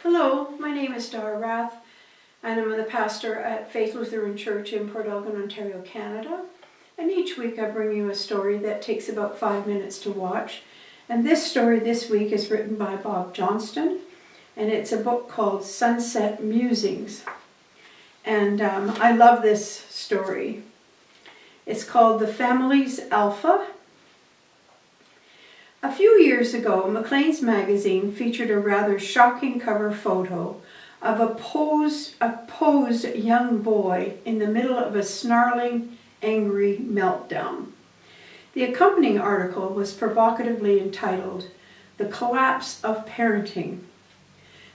Hello, my name is Dara Rath, and I'm the pastor at Faith Lutheran Church in Port Elgin, Ontario, Canada. And each week I bring you a story that takes about 5 minutes to watch. And this story this week is written by Bob Johnston, and it's a book called Sunset Musings. And I love this story. It's called The Family's Alpha. A few years ago, Maclean's magazine featured a rather shocking cover photo of a posed young boy in the middle of a snarling, angry meltdown. The accompanying article was provocatively entitled, "The Collapse of Parenting."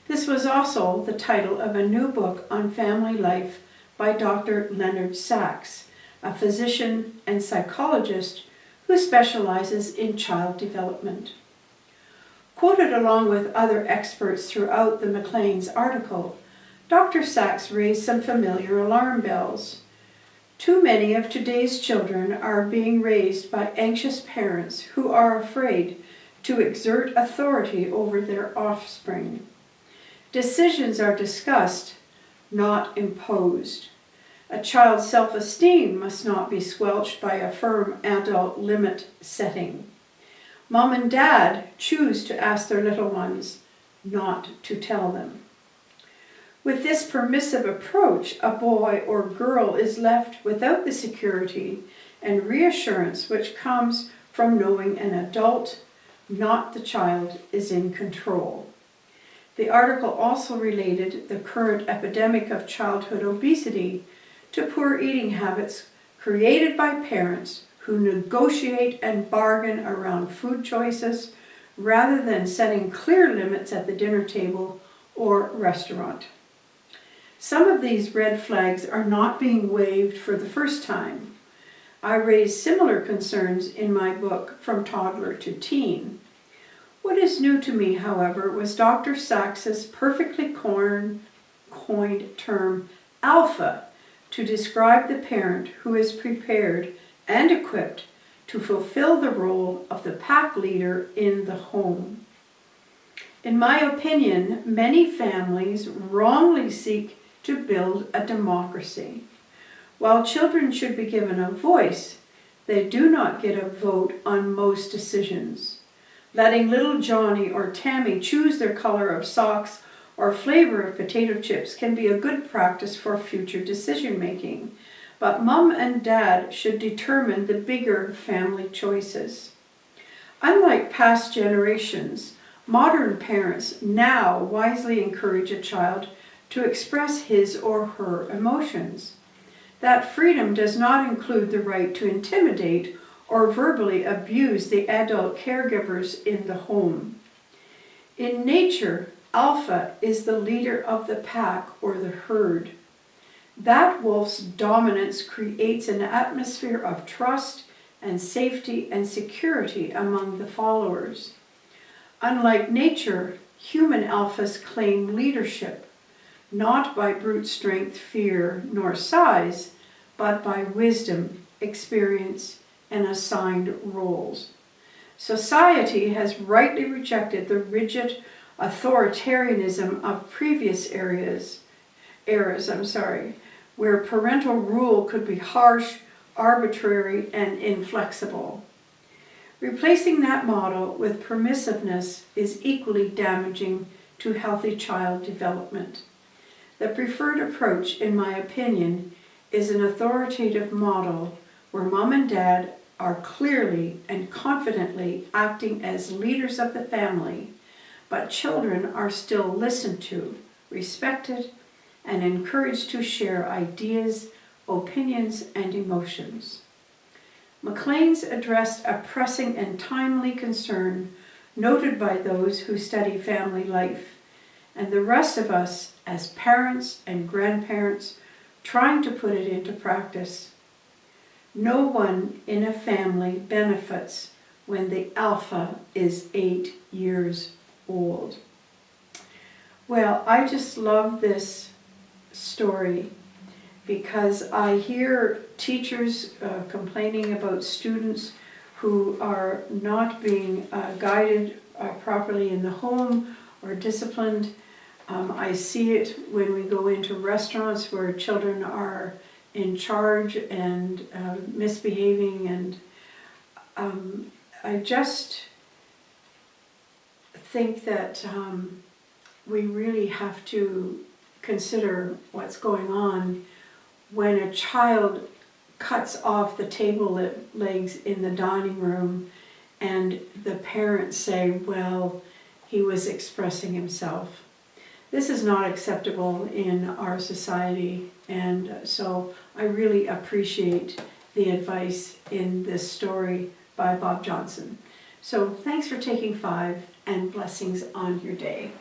This was also the title of a new book on family life by Dr. Leonard Sachs, a physician and psychologist who specializes in child development. Quoted along with other experts throughout the Maclean's article, Dr. Sachs raised some familiar alarm bells. Too many of today's children are being raised by anxious parents who are afraid to exert authority over their offspring. Decisions are discussed, not imposed. A child's self-esteem must not be squelched by a firm adult limit setting. Mom and dad choose to ask their little ones, not to tell them. With this permissive approach, a boy or girl is left without the security and reassurance which comes from knowing an adult, not the child, is in control. The article also related the current epidemic of childhood obesity to poor eating habits created by parents who negotiate and bargain around food choices rather than setting clear limits at the dinner table or restaurant. Some of these red flags are not being waved for the first time. I raised similar concerns in my book, From Toddler to Teen. What is new to me, however, was Dr. Sachs's perfectly coined term, alpha, to describe the parent who is prepared and equipped to fulfill the role of the pack leader in the home. In my opinion, many families wrongly seek to build a democracy. While children should be given a voice, they do not get a vote on most decisions. Letting little Johnny or Tammy choose their color of socks or flavor of potato chips can be a good practice for future decision making, but mom and dad should determine the bigger family choices. Unlike past generations, modern parents now wisely encourage a child to express his or her emotions. That freedom does not include the right to intimidate or verbally abuse the adult caregivers in the home. In nature, Alpha is the leader of the pack or the herd. That wolf's dominance creates an atmosphere of trust and safety and security among the followers. Unlike nature, human alphas claim leadership, not by brute strength, fear, nor size, but by wisdom, experience, and assigned roles. Society has rightly rejected the rigid authoritarianism of previous eras, where parental rule could be harsh, arbitrary, and inflexible. Replacing that model with permissiveness is equally damaging to healthy child development. The preferred approach, in my opinion, is an authoritative model where mom and dad are clearly and confidently acting as leaders of the family, but children are still listened to, respected, and encouraged to share ideas, opinions, and emotions. Maclean's addressed a pressing and timely concern noted by those who study family life, and the rest of us as parents and grandparents trying to put it into practice. No one in a family benefits when the alpha is 8 years old. Well, I just love this story because I hear teachers complaining about students who are not being guided properly in the home or disciplined. I see it when we go into restaurants where children are in charge and misbehaving, and I just think that we really have to consider what's going on when a child cuts off the table legs in the dining room and the parents say, well, he was expressing himself. This is not acceptable in our society, and so I really appreciate the advice in this story by Bob Johnston. So thanks for taking 5, and blessings on your day.